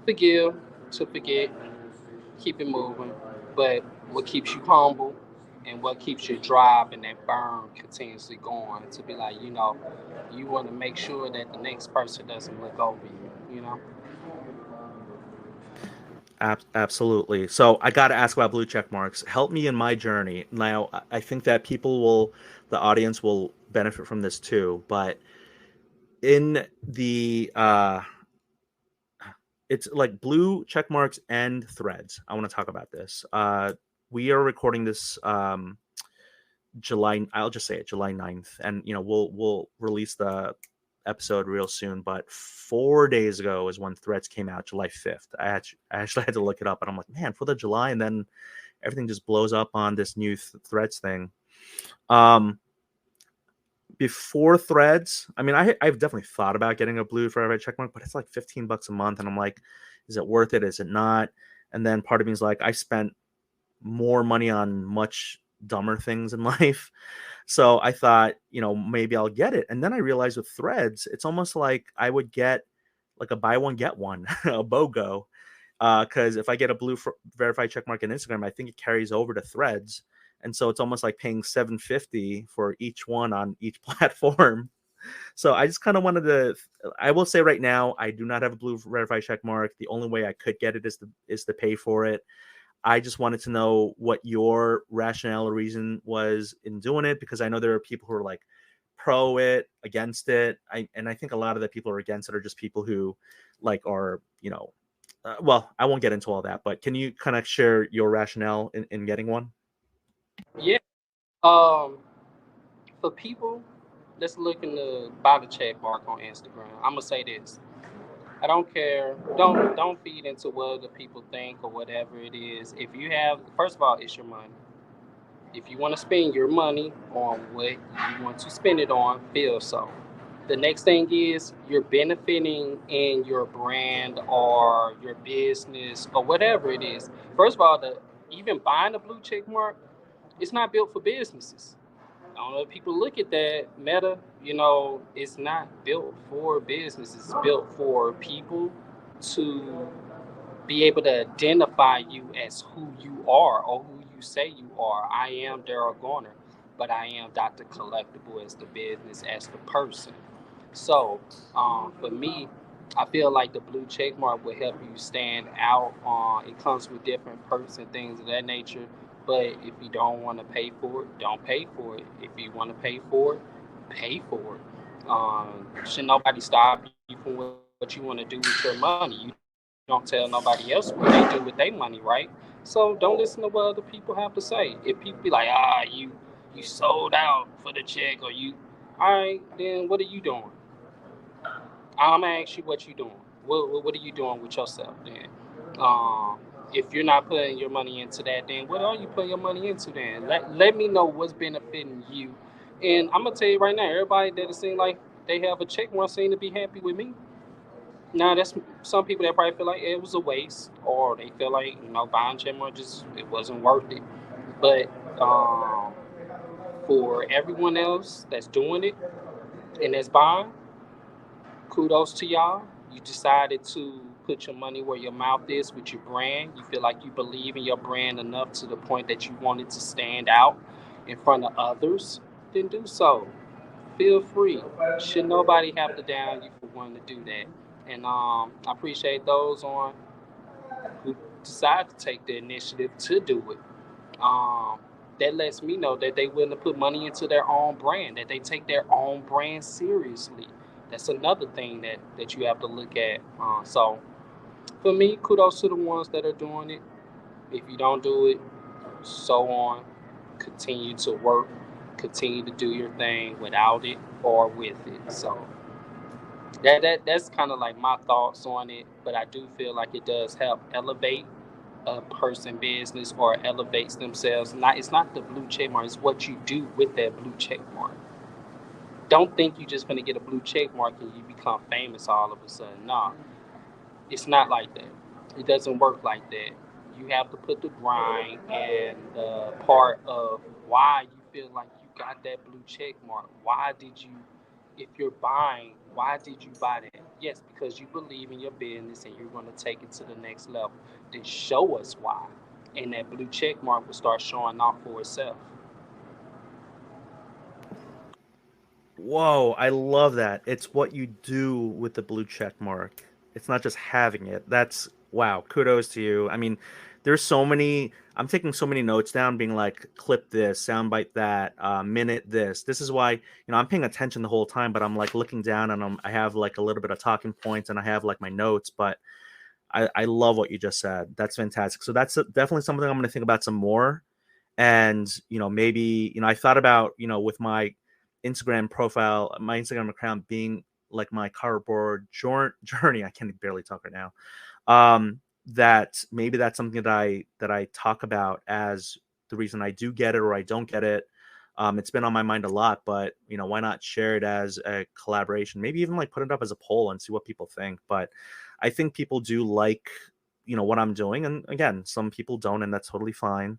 forgive to forget, keep it moving. But what keeps you humble and what keeps your drive and that burn continuously going to be like, you want to make sure that the next person doesn't look over you. Absolutely. So I got to ask about blue check marks. Help me in my journey. Now, I think that the audience will benefit from this too. But in it's like blue check marks and threads. I want to talk about this. We are recording this July. I'll just say it, July 9th, and we'll release the episode real soon. But 4 days ago is when threads came out, July 5th. I actually had to look it up, and I'm like, man, 4th of July, and then everything just blows up on this new threads thing. Before threads, I mean, I've definitely thought about getting a blue verified checkmark, but it's like $15 a month, and I'm like, is it worth it? Is it not? And then part of me is like, I spent more money on much dumber things in life. So I thought, maybe I'll get it. And then I realized with threads, it's almost like I would get like a buy one, get one, a BOGO. Because if I get a blue verified checkmark on Instagram, I think it carries over to threads. And so it's almost like paying $7.50 for each one on each platform. So I just kind of wanted to. I will say right now, I do not have a blue verified checkmark. The only way I could get it is to pay for it. I just wanted to know what your rationale or reason was in doing it, because I know there are people who are like pro it, against it. I think a lot of the people who are against it are just people who like are, well, I won't get into all that, but can you kind of share your rationale in getting one? Yeah. Um, for people that's looking to buy the check mark on Instagram, I'm gonna say this. I don't care. Don't feed into what other people think or whatever it is. If you have, first of all, it's your money. If you want to spend your money on what you want to spend it on, feel so. The next thing is you're benefiting in your brand or your business or whatever it is. First of all, even buying a blue check mark, it's not built for businesses. I don't know if people look at that meta, it's not built for business. It's built for people to be able to identify you as who you are or who you say you are. I am Darryl Garner, but I am Dr. Collectible as the business, as the person. So, for me, I feel like the blue check mark will help you stand out. It comes with different perks and things of that nature. But if you don't want to pay for it, don't pay for it. If you want to pay for it, pay for it. Should nobody stop you from what you want to do with your money? You don't tell nobody else what they do with their money, right? So don't listen to what other people have to say. If people be like, you sold out for the check, or you, all right, then what are you doing? I'm gonna ask you what you doing. What are you doing with yourself then? If you're not putting your money into that, then what are you putting your money into then? Let me know what's benefiting you. And I'm gonna tell you right now, everybody that it seems like they have a check mark seem to be happy with me. Now that's some people that probably feel like it was a waste, or they feel like buying check mark just it wasn't worth it. But for everyone else that's doing it and that's buying, kudos to y'all. You decided to put your money where your mouth is with your brand. You feel like you believe in your brand enough to the point that you want it to stand out in front of others. Then do so. Feel free. Should nobody have to down you for wanting to do that. And I appreciate those on who decide to take the initiative to do it. Um, that lets me know that they willing to put money into their own brand, that they take their own brand seriously. That's another thing that you have to look at. So for me, kudos to the ones that are doing it. If you don't do it, so on. Continue to work, continue to do your thing without it or with it. So that's kind of like my thoughts on it. But I do feel like it does help elevate a person business or elevates themselves. Not it's not the blue check mark, it's what you do with that blue check mark. Don't think you just gonna get a blue check mark and you become famous all of a sudden. Nah, it's not like that. It doesn't work like that. You have to put the grind and the part of why you feel like you got that blue check mark. Why did you, if you're buying, why did you buy that? Yes, because you believe in your business and you're going to take it to the next level. Then show us why. And that blue check mark will start showing off for itself. Whoa, I love that. It's what you do with the blue check mark. It's not just having it. That's wow, kudos to you. I mean, there's so many I'm taking so many notes down being like clip this, soundbite that, minute this. This is why, I'm paying attention the whole time, but I'm like looking down and I have like a little bit of talking points and I have like my notes, but I love what you just said. That's fantastic. So that's definitely something I'm going to think about some more. And maybe I thought about with my Instagram profile, my Instagram account being like my cardboard journey. I can barely talk right now. That maybe that's something that I talk about as the reason I do get it or I don't get it. It's been on my mind a lot, but why not share it as a collaboration? Maybe even like put it up as a poll and see what people think. But I think people do like what I'm doing, and again, some people don't, and that's totally fine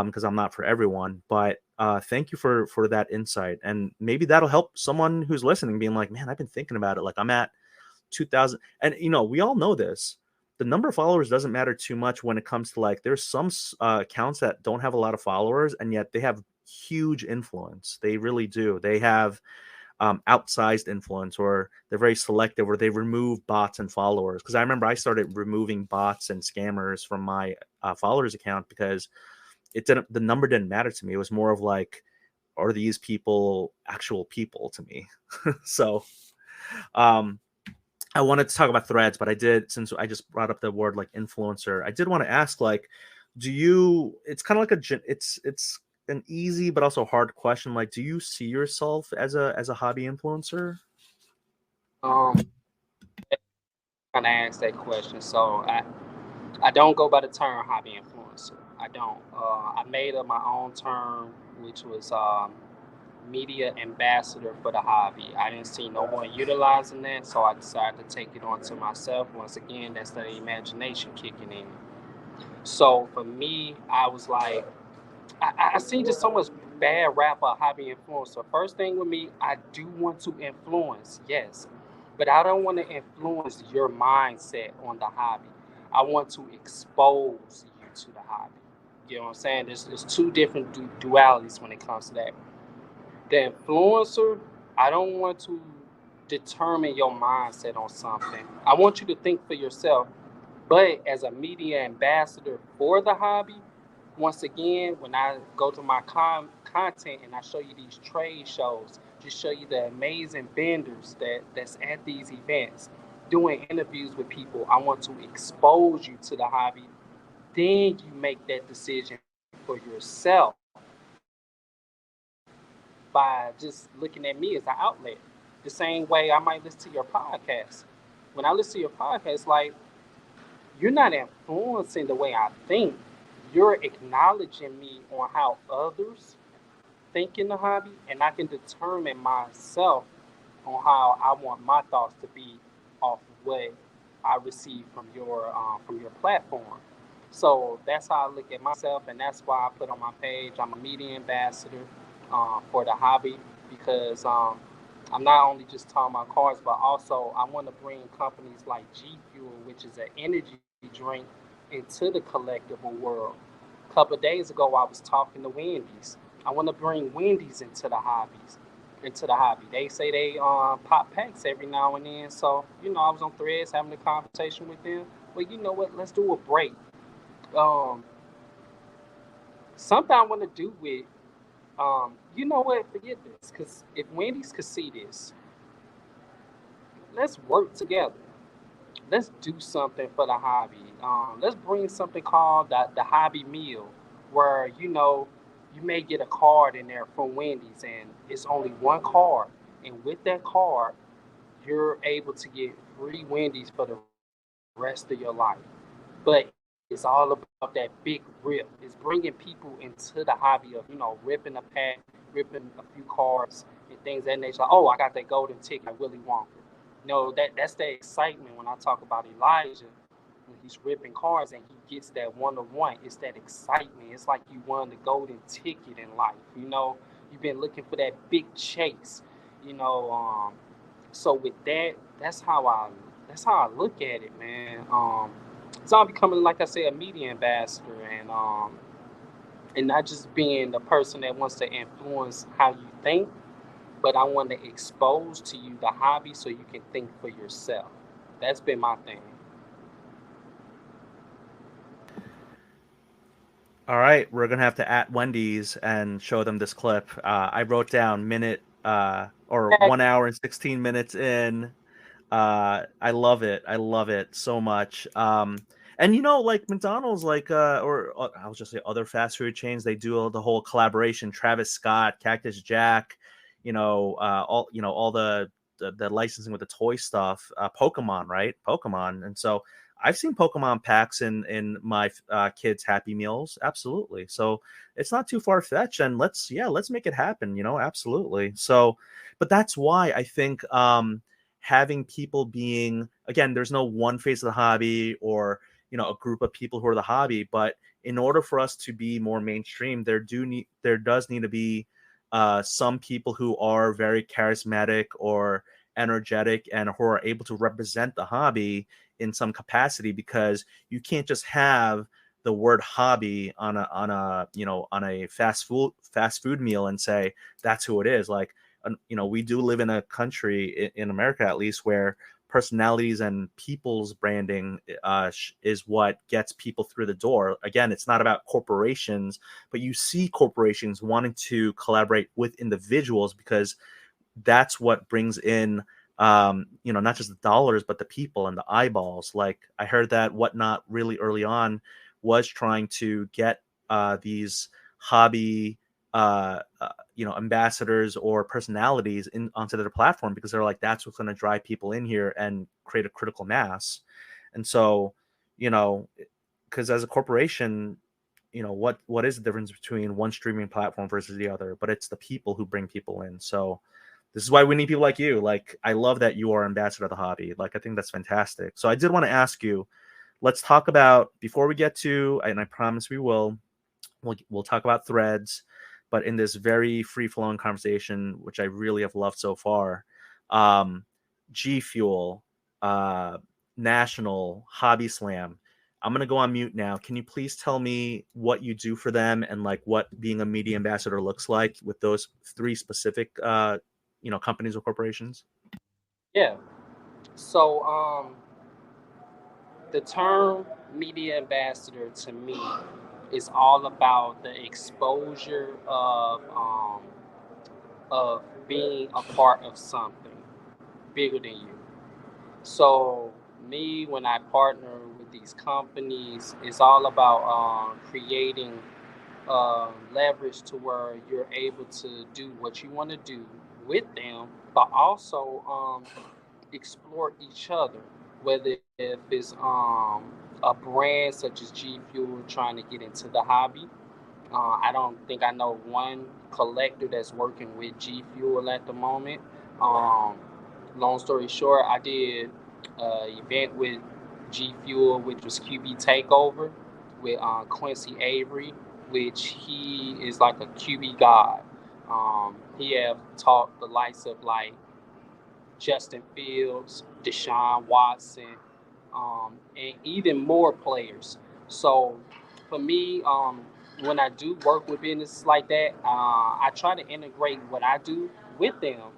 because I'm not for everyone. But thank you for that insight, and maybe that'll help someone who's listening, being like, man, I've been thinking about it. Like I'm at 2,000, and we all know this. The number of followers doesn't matter too much when it comes to like there's some accounts that don't have a lot of followers and yet they have huge influence. They really do. They have outsized influence, or they're very selective, or they remove bots and followers. Because I remember I started removing bots and scammers from my followers account because the number didn't matter to me. It was more of like, are these people actual people to me? So um I wanted to talk about threads, but I did, since I just brought up the word like influencer, I did want to ask, like, do you, it's kind of like it's an easy but also hard question. Like, do you see yourself as a hobby influencer? Um, kind of ask that question. So I don't go by the term hobby influencer. I don't. I made up my own term, which was media ambassador for the hobby. I didn't see no one utilizing that, so I decided to take it on to myself. Once again, that's the imagination kicking in. So for me, I was like, I see just so much bad rap about hobby influencer. First thing with me, I do want to influence, yes, but I don't want to influence your mindset on the hobby. I want to expose you to the hobby. You know what I'm saying? There's two different dualities when it comes to that. The influencer, I don't want to determine your mindset on something. I want you to think for yourself. But as a media ambassador for the hobby, once again, when I go to my content and I show you these trade shows, just show you the amazing vendors that's at these events, doing interviews with people, I want to expose you to the hobby. Then you make that decision for yourself by just looking at me as an outlet. The same way I might listen to your podcast. When I listen to your podcast, like, you're not influencing the way I think. You're acknowledging me on how others think in the hobby, and I can determine myself on how I want my thoughts to be off of what I receive from your platform. So that's how I look at myself, and that's why I put on my page, I'm a media ambassador for the hobby, because I'm not only just talking about cars, but also I want to bring companies like G Fuel, which is an energy drink, into the collectible world. A couple of days ago, I was talking to Wendy's. I want to bring Wendy's into the hobby. They say they pop packs every now and then. So, I was on Threads having a conversation with them. Well, you know what? Let's do a break. Um, Something I want to do with, you know what? Forget this. Because if Wendy's could see this, let's work together. Let's do something for the hobby. Let's bring something called the hobby meal, where you may get a card in there from Wendy's, and it's only one card, and with that card, you're able to get free Wendy's for the rest of your life. But It's all about that big rip. It's bringing people into the hobby of, ripping a pack, ripping a few cards and things of that nature. Like, oh, I got that golden ticket. I really want it. That's the excitement when I talk about Elijah. When he's ripping cards and he gets that 1-of-1, it's that excitement. It's like you won the golden ticket in life. You've been looking for that big chase. You know, so with that, that's how I look at it, man. So I'm becoming, like I said, a media ambassador, and not just being the person that wants to influence how you think, but I want to expose to you the hobby so you can think for yourself. That's been my thing. All right, we're gonna have to at Wendy's and show them this clip. I wrote down minute or 1 hour and 16 minutes in. I love it. I love it so much. And like McDonald's, like or I'll just say other fast food chains, they do the whole collaboration. Travis Scott, Cactus Jack, all the licensing with the toy stuff. Pokemon, right? Pokemon, and so I've seen Pokemon packs in my kids' Happy Meals. Absolutely. So it's not too far fetched, and let's make it happen. Absolutely. So, but that's why I think having people being, again, there's no one face of the hobby or a group of people who are the hobby, but in order for us to be more mainstream, there does need to be some people who are very charismatic or energetic and who are able to represent the hobby in some capacity, because you can't just have the word hobby on a fast food meal and say that's who it is. Like, we do live in a country, in America at least, where personalities and people's branding is what gets people through the door. Again, it's not about corporations, but you see corporations wanting to collaborate with individuals because that's what brings in not just the dollars but the people and the eyeballs. Like, I heard that Whatnot really early on was trying to get these hobby ambassadors or personalities in onto their platform, because they're like, that's what's going to drive people in here and create a critical mass. And so, you know because as a corporation, what is the difference between one streaming platform versus the other? But it's the people who bring people in. So this is why we need people like you. Like, I love that you are ambassador of the hobby. Like, I think that's fantastic. So I did want to ask you, let's talk about, before we get to, and I promise we will, we'll talk about threads, but in this very free flowing conversation, which I really have loved so far, um, G Fuel, uh, National, Hobby Slam. I'm gonna go on mute now. Can you please tell me what you do for them and like what being a media ambassador looks like with those three specific, companies or corporations? Yeah. So the term media ambassador to me is all about the exposure of being a part of something bigger than you. So me, when I partner with these companies, it's all about creating leverage to where you're able to do what you want to do with them, but also explore each other. Whether if it's a brand such as G Fuel trying to get into the hobby, I don't think I know one collector that's working with G Fuel at the moment. Um, Long story short, I did an event with G Fuel, which was QB Takeover with Quincy Avery, which he is like a QB god. He have taught the likes of like Justin Fields, Deshaun Watson, and even more players. So for me, when I do work with businesses like that, I try to integrate what I do with them.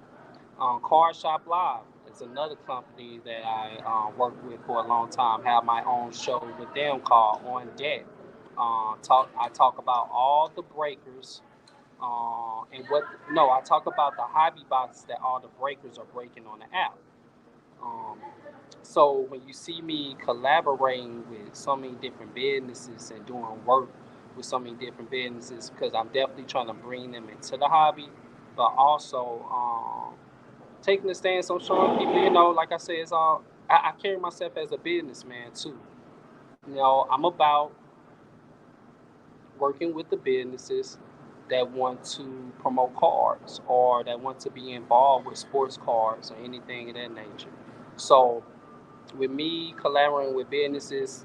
Car Shop Live is another company that I worked with for a long time. Have my own show with them called On Deck. I talk about all the breakers and what no, I talk about the hobby boxes that all the breakers are breaking on the app. Um, so when you see me collaborating with so many different businesses and doing work with so many different businesses, because I'm definitely trying to bring them into the hobby, but also taking the stance on showing people, like I said, it's all I carry myself as a businessman too. I'm about working with the businesses that want to promote cars or that want to be involved with sports cars or anything of that nature. So, with me collaborating with businesses,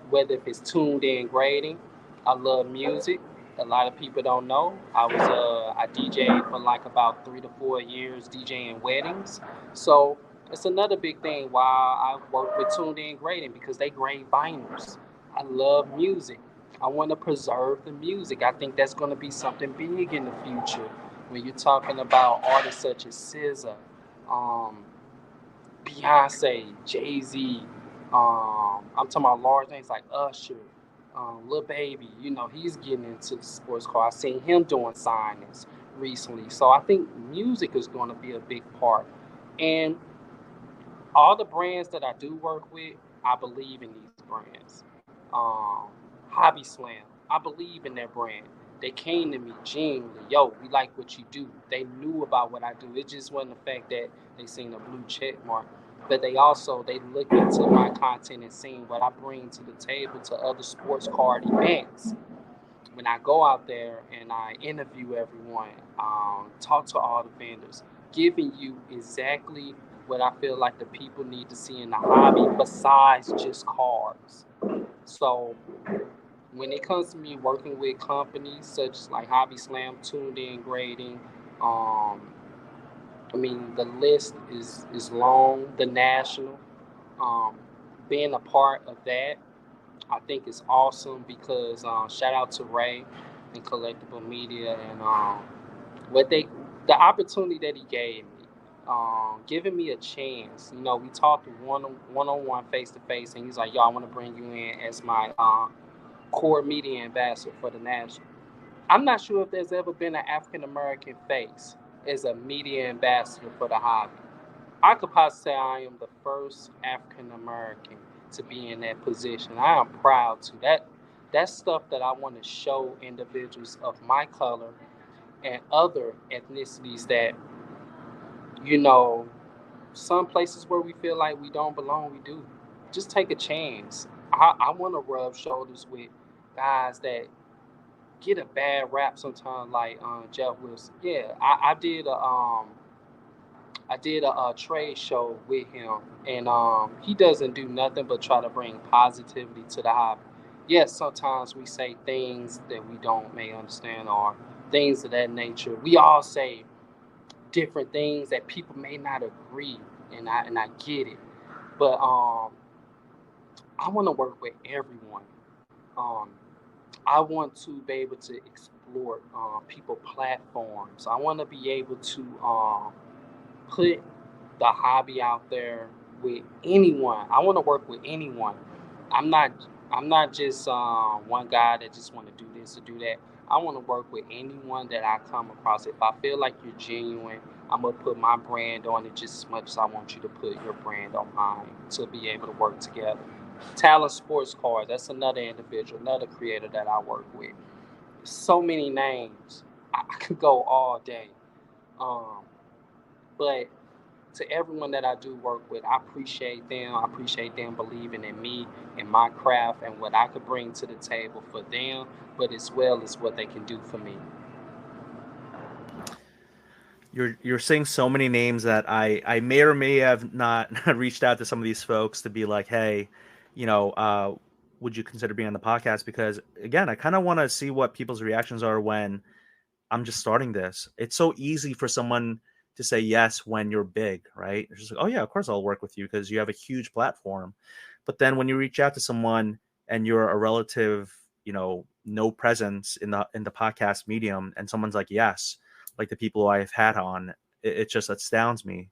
whether if it's tuned in grading, I love music. A lot of people don't know. I DJed for like about 3 to 4 years DJing weddings. So it's another big thing why I work with tuned in grading because they grade vinyls. I love music. I want to preserve the music. I think that's going to be something big in the future when you're talking about artists such as SZA, um, Beyonce, Jay Z. I'm talking about large names like Usher, Lil Baby. He's getting into the sports car. I seen him doing signings recently. So I think music is going to be a big part. And all the brands that I do work with, I believe in these brands. Hobby Slam, I believe in that brand. They came to me genuinely, yo, we like what you do. They knew about what I do. It just wasn't the fact that they seen a blue check mark, but they look into my content and seen what I bring to the table to other sports card events. When I go out there and I interview everyone, talk to all the vendors, giving you exactly what I feel like the people need to see in the hobby besides just cars. So when it comes to me working with companies such as like Hobby Slam, Tuned In Grading, um, I mean the list is long. The National, um, being a part of that, I think is awesome because shout out to Ray and Collectible Media and what they the opportunity that he gave me, giving me a chance. We talked one on one, face to face, and he's like, "Yo, I want to bring you in as my core media ambassador for the national." I'm not sure if there's ever been an African American face as a media ambassador for the hobby. I could possibly say I am the first African American to be in that position. I am proud to. That's stuff that I want to show individuals of my color and other ethnicities that, you know, some places where we feel like we don't belong, we do. Just take a chance. I want to rub shoulders with guys that get a bad rap sometimes, like Jeff Wilson. Yeah, I did a trade show with him, and he doesn't do nothing but try to bring positivity to the hobby. Yes, sometimes we say things that we don't may understand or things of that nature. We all say different things that people may not agree, and I get it. But I want to work with everyone. Um, I want to be able to explore people platforms. I want to be able to put the hobby out there with anyone. I want to work with anyone. I'm not I'm not just one guy that just want to do this or do that. I want to work with anyone that I come across. If I feel like you're genuine, I'm gonna put my brand on it just as much as I want you to put your brand on mine to be able to work together. Talent Sports Cards, that's another individual, another creator that I work with. So many names. I could go all day. Um, but to everyone that I do work with, I appreciate them. I appreciate them believing in me and my craft and what I could bring to the table for them, but as well as what they can do for me. You're saying so many names that I may or may have not reached out to some of these folks to be like, hey, you know, would you consider being on the podcast? Because again, I kind of want to see what people's reactions are when I'm just starting this. It's so easy for someone to say yes when you're big, right? It's just like, oh yeah, of course I'll work with you because you have a huge platform. But then when you reach out to someone and you're a relative, no presence in the podcast medium, and someone's like, yes, like the people I've had on, it just astounds me.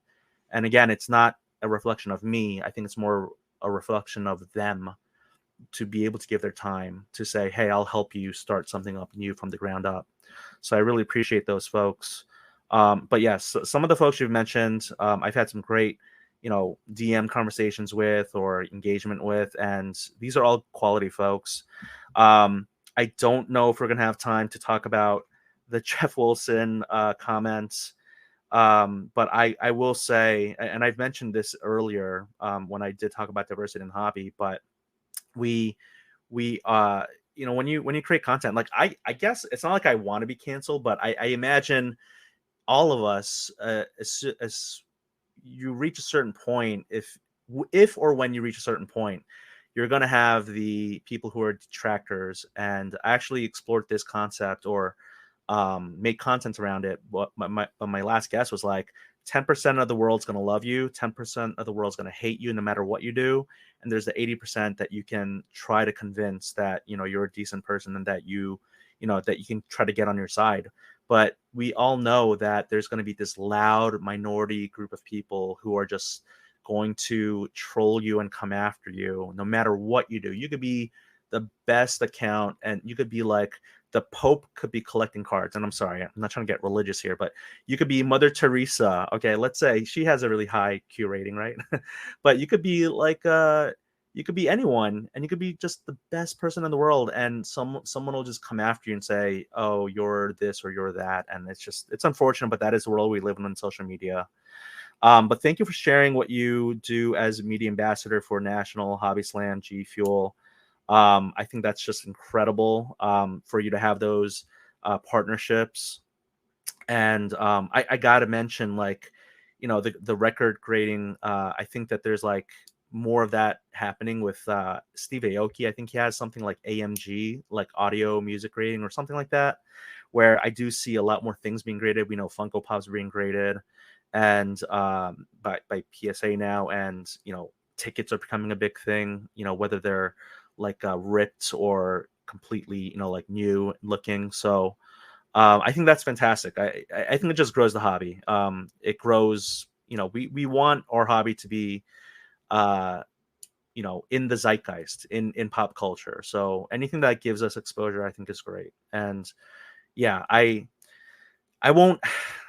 And again, it's not a reflection of me. I think it's more a reflection of them to be able to give their time to say, hey, I'll help you start something up new from the ground up. So I really appreciate those folks. But yes, some of the folks you've mentioned, I've had some great, DM conversations with or engagement with, and these are all quality folks. I don't know if we're going to have time to talk about the Jeff Wilson comments. But I will say, and I've mentioned this earlier when I did talk about diversity in hobby, but we we when you create content, like I guess it's not like I want to be canceled, but I imagine all of us, as you reach a certain point, if or when you reach a certain point, you're going to have the people who are detractors. And I actually explored this concept, or make content around it. What my last guess was like, 10% of the world's going to love you, 10% of the world's going to hate you no matter what you do, and there's the 80% that you can try to convince that you're a decent person, and that that you can try to get on your side. But we all know that there's going to be this loud minority group of people who are just going to troll you and come after you no matter what you do. You could be the best account, and you could be like, the Pope could be collecting cards. And I'm sorry, I'm not trying to get religious here, but you could be Mother Teresa. Okay, let's say she has a really high Q rating, right? But you could be like, you could be anyone, and you could be just the best person in the world, and someone will just come after you and say, oh, you're this or you're that. And it's unfortunate, but that is the world we live in on social media. But thank you for sharing what you do as media ambassador for National Hobby Slam G Fuel. I think that's just incredible, for you to have those partnerships. And I gotta mention, like, the record grading. I think that there's like more of that happening with Steve Aoki. I think he has something like AMG, like audio music grading or something like that, where I do see a lot more things being graded. We know Funko Pops are being graded, and by PSA now, and tickets are becoming a big thing. Whether they're like ripped or completely like new looking. So I think that's fantastic. I think it just grows the hobby. It grows. We want our hobby to be, uh, in the zeitgeist, in pop culture. So anything that gives us exposure, I think, is great. And yeah, I won't.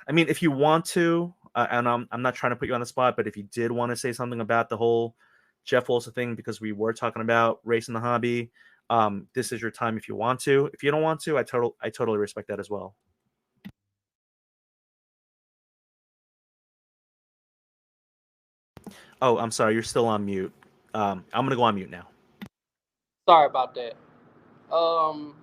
I mean, if you want to, and I'm not trying to put you on the spot, but if you did want to say something about the whole Jeff Wilson thing, because we were talking about race in the hobby, this is your time if you want to. If you don't want to, I totally respect that as well. Oh, I'm sorry, you're still on mute. I'm gonna go on mute now. Sorry about that. Um,